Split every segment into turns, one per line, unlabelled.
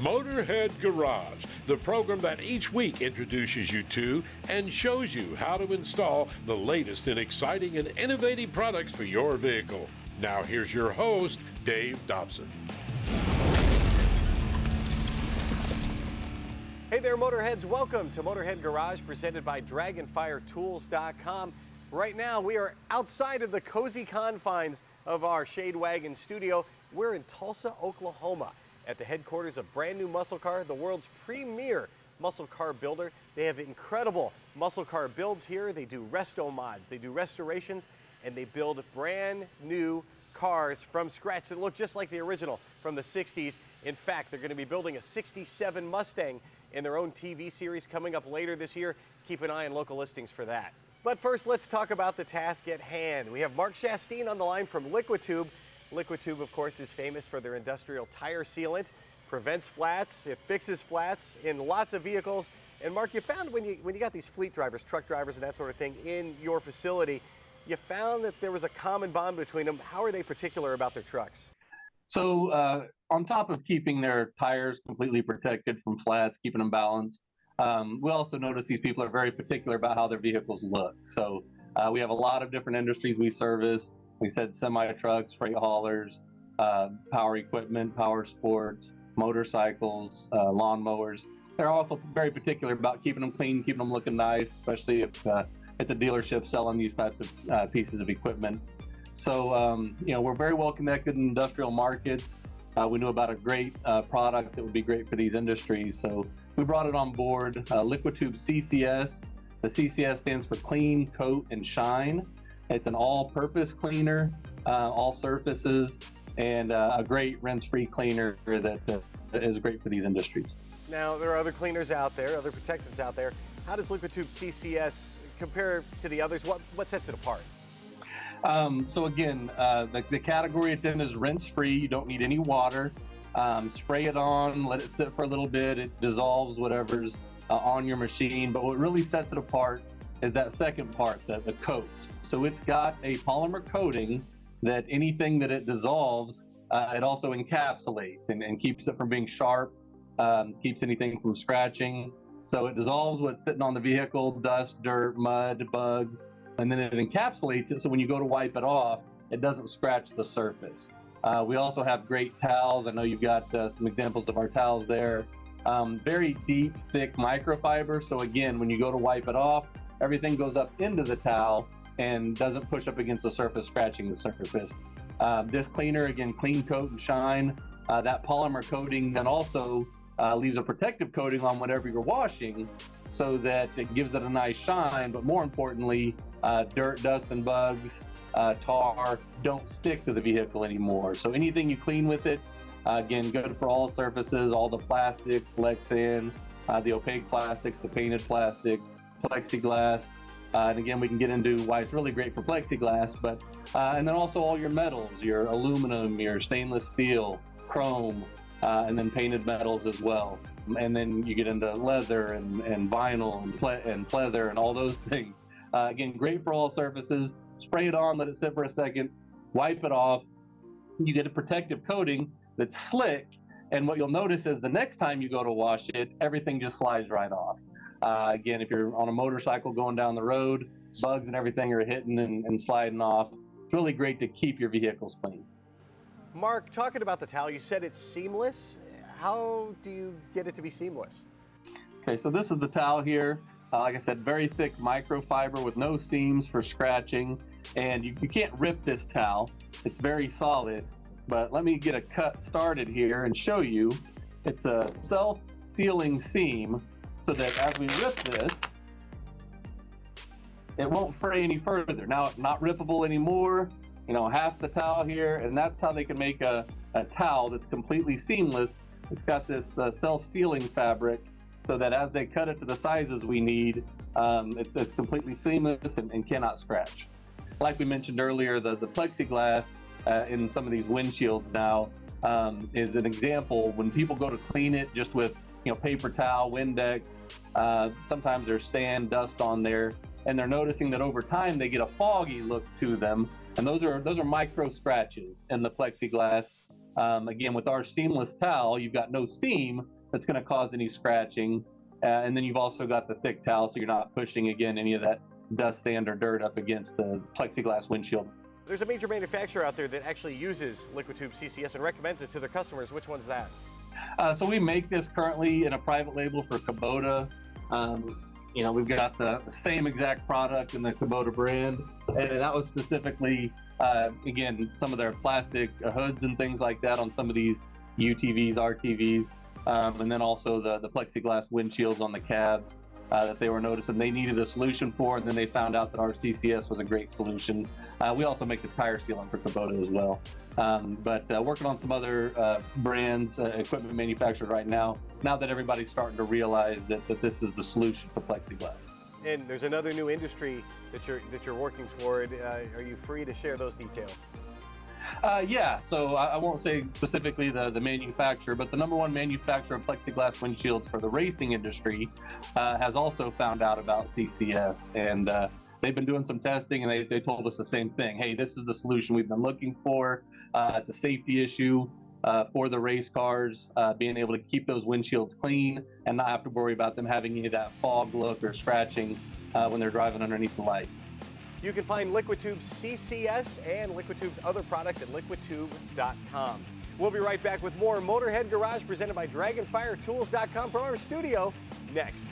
Motorhead Garage, the program that each week introduces you to and shows you how to install the latest in exciting and innovative products for your vehicle. Now here's your host, Dave Dobson.
Hey there, Motorheads. Welcome to Motorhead Garage, presented by DragonFireTools.com. Right now, we are outside of the cozy confines of our Shade Wagon studio. We're in Tulsa, Oklahoma, at the headquarters of Brand New Muscle Car, the world's premier muscle car builder. They have incredible muscle car builds here. They do resto mods, they do restorations, and they build brand new cars from scratch that look just like the original from the 60s. In fact, they're going to be building a 67 Mustang in their own TV series coming up later this year. Keep an eye on local listings for that. But first, let's talk about the task at hand. We have Mark Chasteen on the line from LiquiTube. LiquiTube, of course, is famous for their industrial tire sealant. Prevents flats, it fixes flats in lots of vehicles. And Mark, you found when you got these fleet drivers, truck drivers and that sort of thing in your facility, you found that there was a common bond between them. How are they particular about their trucks?
So on top of keeping their tires completely protected from flats, keeping them balanced, we also notice these people are very particular about how their vehicles look. So we have a lot of different industries we service. We said semi-trucks, freight haulers, power equipment, power sports, motorcycles, lawnmowers. They're also very particular about keeping them clean, keeping them looking nice, especially if it's a dealership selling these types of pieces of equipment. So, we're very well connected in industrial markets. We knew about a great product that would be great for these industries. So we brought it on board, LiquiTube CCS. The CCS stands for Clean, Coat, and Shine. It's an all-purpose cleaner, all surfaces, and a great rinse-free cleaner that is great for these industries.
Now, there are other cleaners out there, other protectants out there. How does LiquiTube CCS compare to the others? What sets it apart?
So again, the category it's in is rinse-free. You don't need any water. Spray it on, let it sit for a little bit. It dissolves whatever's on your machine. But what really sets it apart is that second part, the coat. So it's got a polymer coating that anything that it dissolves, it also encapsulates and keeps it from being sharp, keeps anything from scratching. So it dissolves what's sitting on the vehicle, dust, dirt, mud, bugs, and then it encapsulates it so when you go to wipe it off, it doesn't scratch the surface. We also have great towels. I know you've got some examples of our towels there. Very deep, thick microfiber. So again, when you go to wipe it off, everything goes up into the towel and doesn't push up against the surface, scratching the surface. This cleaner, again, clean, coat, and shine. That polymer coating then also leaves a protective coating on whatever you're washing so that it gives it a nice shine, but more importantly, dirt, dust, and bugs, tar don't stick to the vehicle anymore. So anything you clean with it, again, good for all surfaces, all the plastics, Lexan, the opaque plastics, the painted plastics, plexiglass. And again, we can get into why it's really great for plexiglass, but and then also all your metals, your aluminum, your stainless steel, chrome, and then painted metals as well. And then you get into leather and vinyl and pleather and all those things. Again, great for all surfaces. Spray it on, let it sit for a second, wipe it off. You get a protective coating that's slick. And what you'll notice is the next time you go to wash it, everything just slides right off. Again, if you're on a motorcycle going down the road, bugs and everything are hitting and sliding off. It's really great to keep your vehicles clean.
Mark, talking about the towel, you said it's seamless. How do you get it to be seamless?
Okay, so this is the towel here. Like I said, very thick microfiber with no seams for scratching. And you can't rip this towel. It's very solid. But let me get a cut started here and show you. It's a self-sealing seam so that as we rip this, it won't fray any further. Now it's not rippable anymore. Half the towel here, and that's how they can make a towel that's completely seamless. It's got this self-sealing fabric so that as they cut it to the sizes we need, it's completely seamless and cannot scratch. Like we mentioned earlier, the plexiglass in some of these windshields now is an example. When people go to clean it just with paper towel, Windex, sometimes there's sand, dust on there, and they're noticing that over time they get a foggy look to them, and those are micro scratches in the plexiglass. Again, with our seamless towel, you've got no seam that's going to cause any scratching. And then you've also got the thick towel, so you're not pushing, again, any of that dust, sand, or dirt up against the plexiglass windshield.
There's a major manufacturer out there that actually uses LiquiTube CCS and recommends it to their customers. Which one's that?
So we make this currently in a private label for Kubota. We've got the same exact product in the Kubota brand, and that was specifically, again, some of their plastic hoods and things like that on some of these UTVs, RTVs, and then also the plexiglass windshields on the cab that they were noticing they needed a solution for, and then they found out that our CCS was a great solution. We also make the tire sealant for Kubota as well. But working on some other brands, equipment manufacturers right now that everybody's starting to realize that this is the solution for plexiglass.
And there's another new industry that you're working toward. Are you free to share those details?
Yeah, so I won't say specifically the manufacturer, but the #1 manufacturer of plexiglass windshields for the racing industry has also found out about CCS, and they've been doing some testing, and they told us the same thing. Hey, this is the solution we've been looking for. It's a safety issue for the race cars, being able to keep those windshields clean and not have to worry about them having any of that fog look or scratching when they're driving underneath the lights.
You can find LiquiTube CCS and LiquiTube's other products at LiquiTube.com. We'll be right back with more Motorhead Garage presented by DragonFireTools.com from our studio next.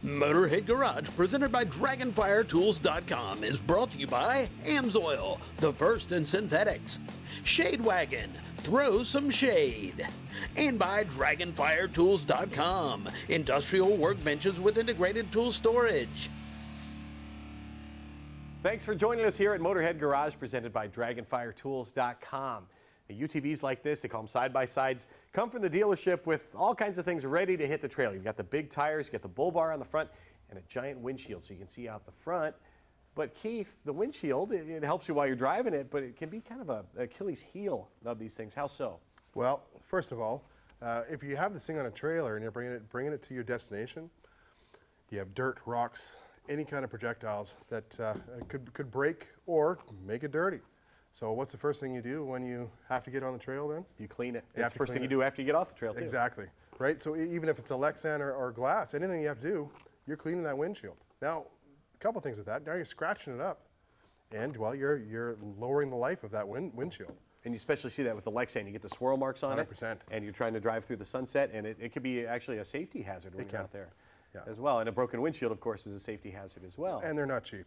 Motorhead Garage, presented by DragonFireTools.com, is brought to you by Amsoil, the first in synthetics, Shade Wagon, throw some shade, and by DragonFireTools.com, industrial workbenches with integrated tool storage.
Thanks for joining us here at Motorhead Garage, presented by DragonFireTools.com. UTVs like this, they call them side-by-sides, come from the dealership with all kinds of things ready to hit the trail. You've got the big tires, you've got the bull bar on the front, and a giant windshield so you can see out the front. But Keith, the windshield, it helps you while you're driving it, but it can be kind of an Achilles heel of these things. How so?
Well, first of all, if you have this thing on a trailer and you're bringing it to your destination, you have dirt, rocks, any kind of projectiles that could break or make it dirty. So what's the first thing you do when you have to get on the trail then?
You clean it. That's the first thing you do after you get off the trail, too.
Exactly, right? So even if it's a Lexan or glass, anything you have to do, you're cleaning that windshield. Now, a couple things with that. Now you're scratching it up, and, well, you're lowering the life of that windshield.
And you especially see that with the Lexan. You get the swirl marks on
100%.
it, and you're trying to drive through the sunset, and it could be actually a safety hazard when you're out there as well. And a broken windshield, of course, is a safety hazard as well.
And they're not cheap.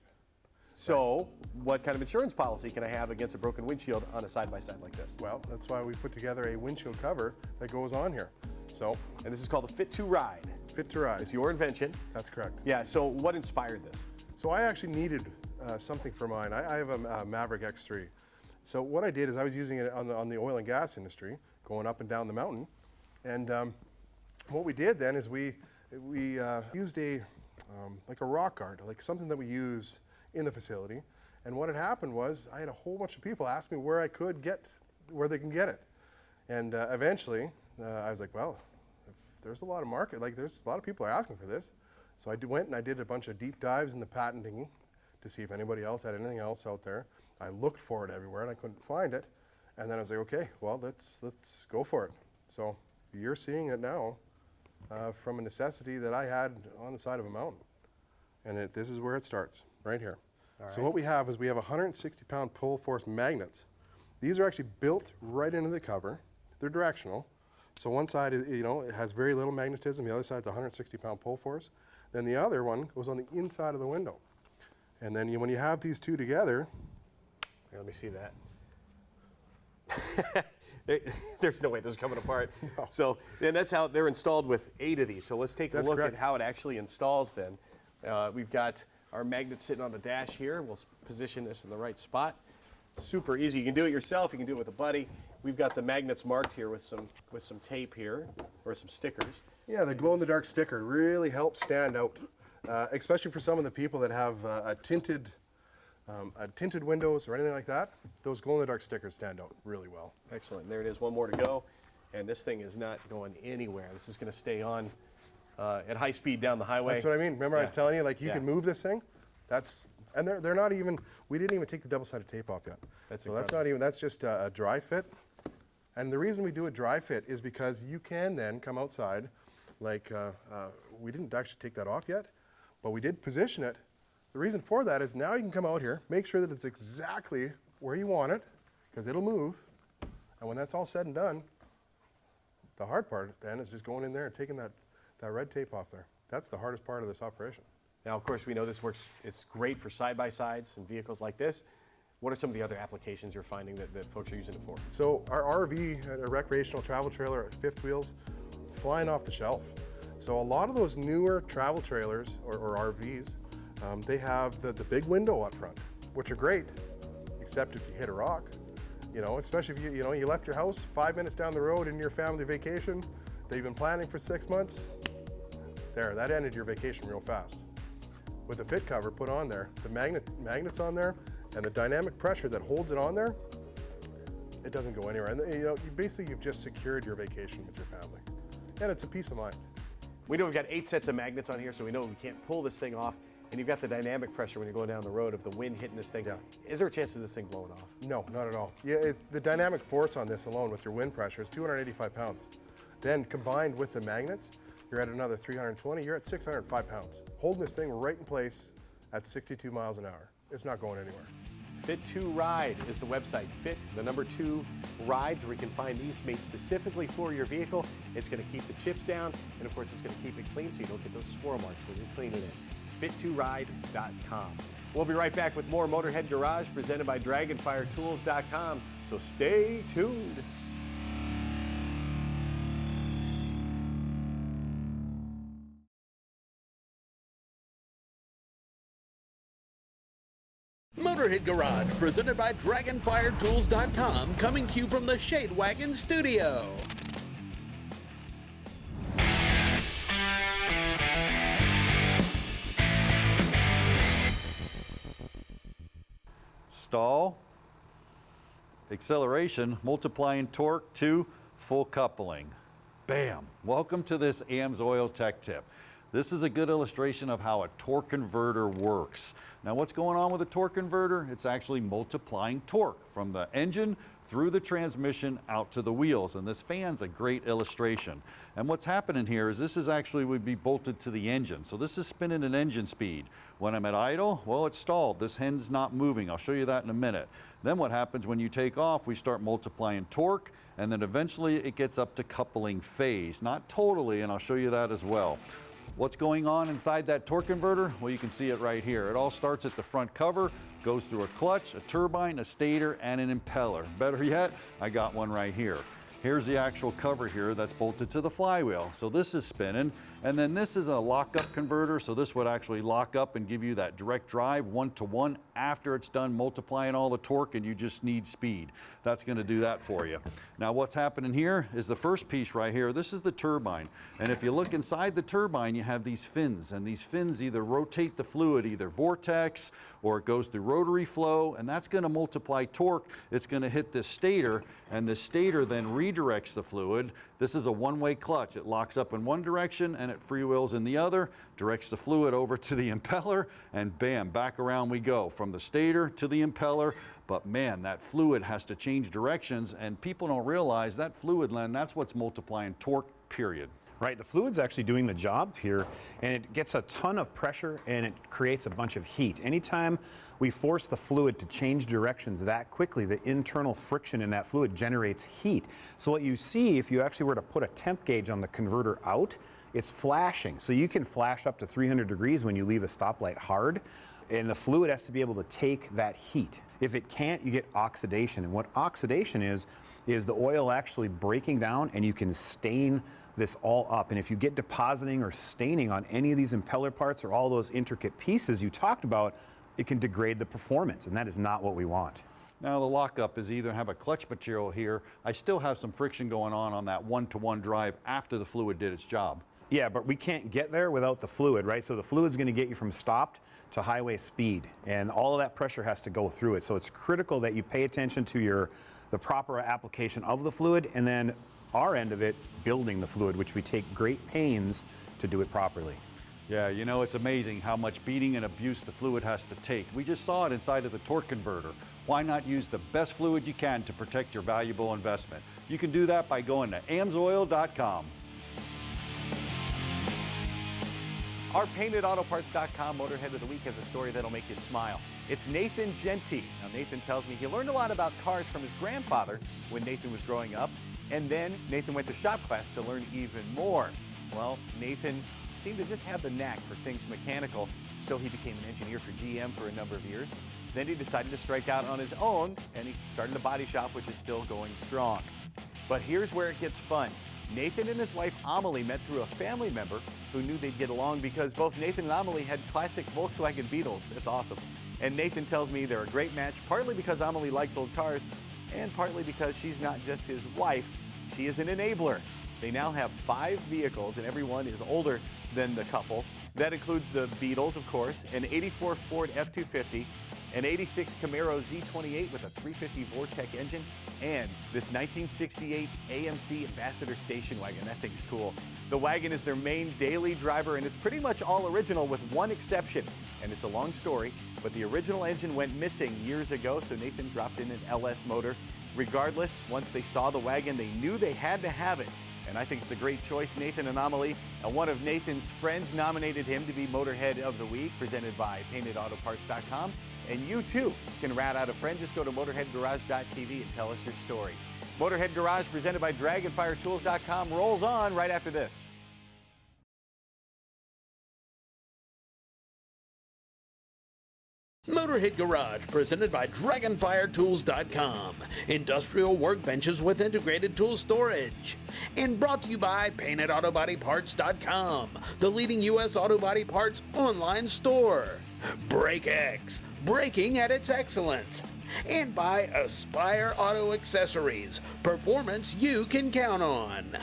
So what kind of insurance policy can I have against a broken windshield on a side-by-side like this?
Well, that's why we put together a windshield cover that goes on here. So,
and this is called the Fit to Ride.
Fit to Ride.
It's your invention.
That's correct.
Yeah, so what inspired this?
So I actually needed something for mine. I have a Maverick X3. So what I did is I was using it on the oil and gas industry, going up and down the mountain. And what we did then is we used like a rock guard, like something that we use in the facility. And what had happened was I had a whole bunch of people ask me where they can get it. And eventually I was like, well, if there's a lot of market, like there's a lot of people are asking for this. So I went and I did a bunch of deep dives in the patenting to see if anybody else had anything else out there. I looked for it everywhere and I couldn't find it. And then I was like, okay, well, let's go for it. So you're seeing it now from a necessity that I had on the side of a mountain. And this is where it starts, right here. So what we have is we have 160-pound pull force magnets. These are actually built right into the cover. They're directional. So one side, it has very little magnetism. The other side is 160-pound pull force. Then the other one goes on the inside of the window. And then when you have these two together.
Here, let me see that. There's no way this is coming apart. No. So then that's how they're installed with 8 of these. So let's take a look at how it actually installs then. We've got our magnets sitting on the dash here. We'll position this in the right spot. Super easy. You can do it yourself. You can do it with a buddy. We've got the magnets marked here with some tape here, or some stickers.
Yeah, the glow-in-the-dark sticker really helps stand out, especially for some of the people that have tinted windows or anything like that. Those glow-in-the-dark stickers stand out really well.
Excellent. There it is. One more to go, and this thing is not going anywhere. This is going to stay on at high speed down the highway.
That's what I mean. Remember I was telling you, like you can move this thing. And they're not even, we didn't even take the double-sided tape off yet.
That's
so that's not even, that's just a dry fit. And the reason we do a dry fit is because you can then come outside, like we didn't actually take that off yet, but we did position it. The reason for that is now you can come out here, make sure that it's exactly where you want it, because it'll move. And when that's all said and done, the hard part then is just going in there and taking that red tape off there. That's the hardest part of this operation.
Now, of course, we know this works, it's great for side-by-sides and vehicles like this. What are some of the other applications you're finding that folks are using it for?
So our RV, a recreational travel trailer at fifth wheels, flying off the shelf. So a lot of those newer travel trailers or RVs, they have the big window up front, which are great, except if you hit a rock. You know, especially if you left your house 5 minutes down the road in your family vacation that you've been planning for 6 months. There, that ended your vacation real fast. With the fit cover put on there, the magnets on there, and the dynamic pressure that holds it on there, it doesn't go anywhere. And you've just secured your vacation with your family. And it's a peace of mind.
We know we've got 8 sets of magnets on here, so we know we can't pull this thing off. And you've got the dynamic pressure when you're going down the road of the wind hitting this thing.
Yeah.
Is there a chance of this thing blowing off?
No, not at all. Yeah, the dynamic force on this alone with your wind pressure is 285 pounds. Then combined with the magnets, you're at another 320, you're at 605 pounds. Holding this thing right in place at 62 miles an hour. It's not going anywhere.
Fit2Ride is the website. Fit, the number 2 rides, where you can find these made specifically for your vehicle. It's going to keep the chips down, and of course it's going to keep it clean so you don't get those swirl marks when you're cleaning it. Fit2Ride.com. We'll be right back with more Motorhead Garage presented by DragonFireTools.com, so stay tuned.
Motorhead Garage, presented by DragonFireTools.com, coming to you from the Shade Wagon Studio.
Stall, acceleration, multiplying torque to full coupling. Bam! Welcome to this AMSOIL Tech Tip. This is a good illustration of how a torque converter works. Now, what's going on with a torque converter? It's actually multiplying torque from the engine through the transmission out to the wheels, and this fan's a great illustration. And what's happening here is this is actually would be bolted to the engine. So this is spinning at engine speed. When I'm at idle, well, it's stalled. This end's not moving. I'll show you that in a minute. Then what happens when you take off, we start multiplying torque, and then eventually it gets up to coupling phase. Not totally, and I'll show you that as well. What's going on inside that torque converter? Well, you can see it right here. It all starts at the front cover, goes through a clutch, a turbine, a stator, and an impeller. Better yet, I got one right here. Here's the actual cover here that's bolted to the flywheel. So this is spinning, and then this is a lockup converter, so this would actually lock up and give you that direct drive 1-to-1 after it's done multiplying all the torque and you just need speed. That's gonna do that for you. Now what's happening here is the first piece right here, this is the turbine. And if you look inside the turbine, you have these fins, and these fins either rotate the fluid, either vortex, or it goes through rotary flow, and that's gonna multiply torque. It's gonna hit this stator, and the stator then redirects the fluid. This is a one-way clutch. It locks up in one direction and it freewheels in the other, directs the fluid over to the impeller, and bam, back around we go from the stator to the impeller. But man, that fluid has to change directions, and people don't realize that fluid, Len, that's what's multiplying torque, period.
Right, the fluid's actually doing the job here, and it gets a ton of pressure and it creates a bunch of heat. Anytime we force the fluid to change directions that quickly, the internal friction in that fluid generates heat. So what you see, if you actually were to put a temp gauge on the converter out, it's flashing. So you can flash up to 300 degrees when you leave a stoplight hard, and the fluid has to be able to take that heat. If it can't, you get oxidation. And what oxidation is the oil actually breaking down, and you can stain this all up. And if you get depositing or staining on any of these impeller parts or all those intricate pieces you talked about, it can degrade the performance, and that is not what we want.
Now the lockup is either have a clutch material here. I still have some friction going on that one-to-one drive after the fluid did its job.
Yeah, but we can't get there without the fluid, right? So the fluid's gonna get you from stopped to highway speed, and all of that pressure has to go through it. So it's critical that you pay attention to the proper application of the fluid, and then our end of it, building the fluid, which we take great pains to do it properly.
Yeah, you know, it's amazing how much beating and abuse the fluid has to take. We just saw it inside of the torque converter. Why not use the best fluid you can to protect your valuable investment? You can do that by going to amsoil.com.
Our paintedautoparts.com Motorhead of the Week has a story that'll make you smile. It's Nathan Genty. Now, Nathan tells me he learned a lot about cars from his grandfather when Nathan was growing up, and then Nathan went to shop class to learn even more. Well, Nathan seemed to just have the knack for things mechanical, so he became an engineer for GM for a number of years. Then he decided to strike out on his own, and he started a body shop, which is still going strong. But here's where it gets fun. Nathan and his wife Amelie met through a family member who knew they'd get along because both Nathan and Amelie had classic Volkswagen Beetles. That's awesome. And Nathan tells me they're a great match, partly because Amelie likes old cars, and partly because she's not just his wife, she is an enabler. They now have 5 vehicles, and every one is older than the couple. That includes the Beetles, of course, an '84 Ford F-250, an '86 Camaro Z28 with a 350 Vortec engine, and this 1968 AMC Ambassador station wagon. That thing's cool. The wagon is their main daily driver, and it's pretty much all original with one exception. And it's a long story, but the original engine went missing years ago, so Nathan dropped in an LS motor. Regardless, once they saw the wagon, they knew they had to have it. And I think it's a great choice, Nathan and Amelie. And one of Nathan's friends nominated him to be Motorhead of the Week, presented by paintedautoparts.com. And you too can rat out a friend. Just go to motorheadgarage.tv and tell us your story. Motorhead Garage, presented by dragonfiretools.com, rolls on right after this.
Motorhead Garage, presented by DragonfireTools.com. Industrial workbenches with integrated tool storage. And brought to you by PaintedAutoBodyParts.com, the leading U.S. auto body parts online store. BrakeX, braking at its excellence. And by Aspire Auto Accessories, performance you can count on.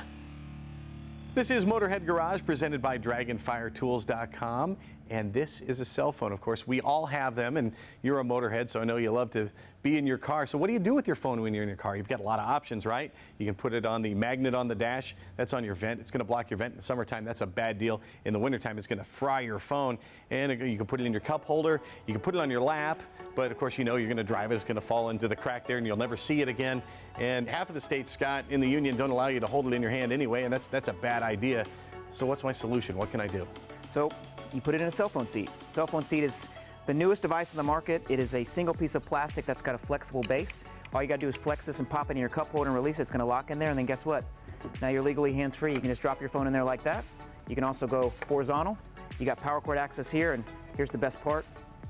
This is Motorhead Garage, presented by DragonfireTools.com. And this is a cell phone, of course. We all have them, and you're a motorhead, so I know you love to be in your car. So what do you do with your phone when you're in your car? You've got a lot of options, right? You can put it on the magnet on the dash. That's on your vent. It's going to block your vent in the summertime. That's a bad deal. In the wintertime, it's going to fry your phone. And you can put it in your cup holder. You can put it on your lap. But, of course, you know you're going to drive it. It's going to fall into the crack there, and you'll never see it again. And half of the states, Scott, in the union don't allow you to hold it in your hand anyway, and that's a bad idea. So what's my solution? What can I do?
So you put it in a cell phone seat. Cell phone seat is the newest device in the market. It is a single piece of plastic that's got a flexible base. All you got to do is flex this and pop it in your cup holder and release it. It's going to lock in there, and then guess what? Now you're legally hands-free. You can just drop your phone in there like that. You can also go horizontal. You got power cord access here, and here's the best part.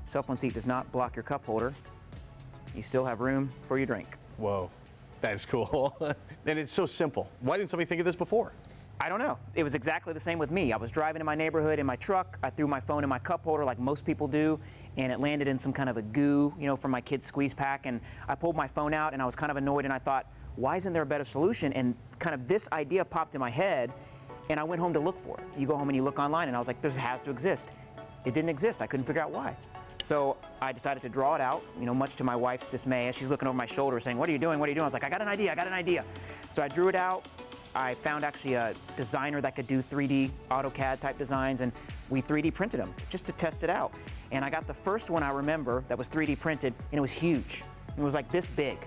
Cell phone seat does not block your cup holder. You still have room for your drink.
Whoa, that is cool. And it's so simple. Why didn't somebody think of this before?
I don't know. It was exactly the same with me. I was driving in my neighborhood in my truck. I threw my phone in my cup holder like most people do, and it landed in some kind of a goo, you know, from my kid's squeeze pack. And I pulled my phone out, and I was kind of annoyed, and I thought, why isn't there a better solution? And kind of this idea popped in my head, and I went home to look for it. You go home and you look online, and I was like, this has to exist. It didn't exist. I couldn't figure out why. So I decided to draw it out, you know, much to my wife's dismay, as she's looking over my shoulder saying, what are you doing? What are you doing? I was like, I got an idea. So I drew it out. I found actually a designer that could do 3D AutoCAD type designs, and we 3D printed them just to test it out. And I got the first one I remember that was 3D printed, and it was huge. It was like this big.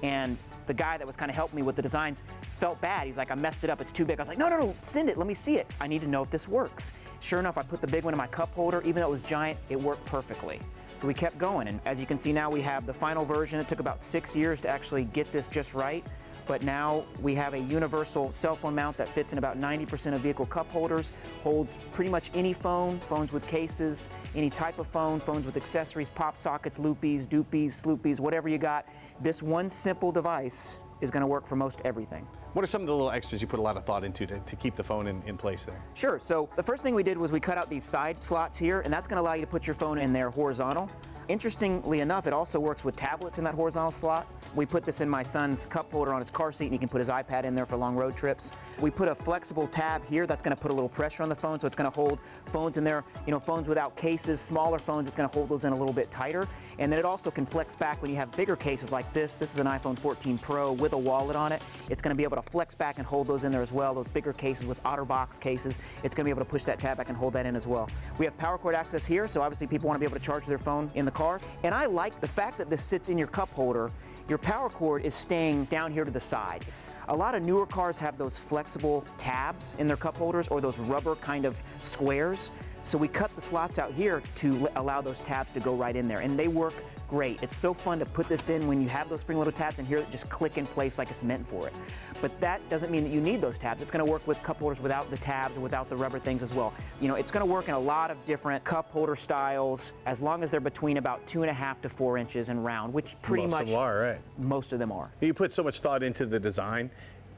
And the guy that was kind of helping me with the designs felt bad. He's like, I messed it up, it's too big. I was like, no, send it, let me see it. I need to know if this works. Sure enough, I put the big one in my cup holder. Even though it was giant, it worked perfectly. So we kept going, and as you can see now, we have the final version. It took about 6 years to actually get this just right. But now we have a universal cell phone mount that fits in about 90% of vehicle cup holders, holds pretty much any phone, phones with cases, any type of phone, phones with accessories, pop sockets, loopies, doopies, sloopies, whatever you got. This one simple device is going to work for most everything.
What are some of the little extras you put a lot of thought into to keep the phone in place there?
Sure. So the first thing we did was we cut out these side slots here, and that's going to allow you to put your phone in there horizontal. Interestingly enough, it also works with tablets in that horizontal slot. We put this in my son's cup holder on his car seat, and he can put his iPad in there for long road trips. We put a flexible tab here that's going to put a little pressure on the phone, so it's going to hold phones in there, phones without cases, smaller phones, it's going to hold those in a little bit tighter. And then it also can flex back when you have bigger cases like this. This is an iPhone 14 Pro with a wallet on it. It's going to be able to flex back and hold those in there as well. Those bigger cases with OtterBox cases, it's going to be able to push that tab back and hold that in as well. We have power cord access here, so obviously people want to be able to charge their phone in the car. And I like the fact that this sits in your cup holder. Your power cord is staying down here to the side. A lot of newer cars have those flexible tabs in their cup holders or those rubber kind of squares. So we cut the slots out here to allow those tabs to go right in there, and they work great. It's so fun to put this in when you have those spring-loaded tabs and hear it just click in place like it's meant for it. But that doesn't mean that you need those tabs. It's going to work with cup holders without the tabs or without the rubber things as well. It's going to work in a lot of different cup holder styles as long as they're between about 2.5 to 4 inches in round, which pretty much
most of them are, right?
Most of them are.
You put so much thought into the design.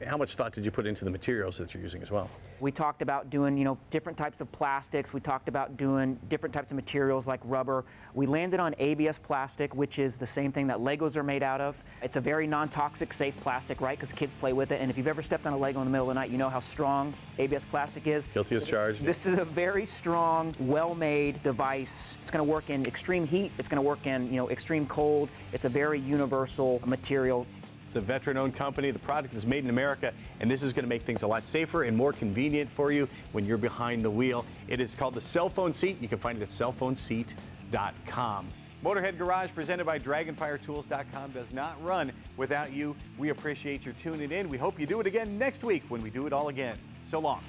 How much thought did you put into the materials that you're using as well?
We talked about doing, different types of plastics. We talked about doing different types of materials like rubber. We landed on ABS plastic, which is the same thing that Legos are made out of. It's a very non-toxic, safe plastic, right? Because kids play with it. And if you've ever stepped on a Lego in the middle of the night, you know how strong ABS plastic is.
Guilty as charged.
This is a very strong, well-made device. It's going to work in extreme heat. It's going to work in, extreme cold. It's a very universal material.
It's a veteran-owned company. The product is made in America, and this is going to make things a lot safer and more convenient for you when you're behind the wheel. It is called the Cell Phone Seat. You can find it at cellphoneseat.com. Motorhead Garage, presented by DragonFireTools.com, does not run without you. We appreciate your tuning in. We hope you do it again next week when we do it all again. So long.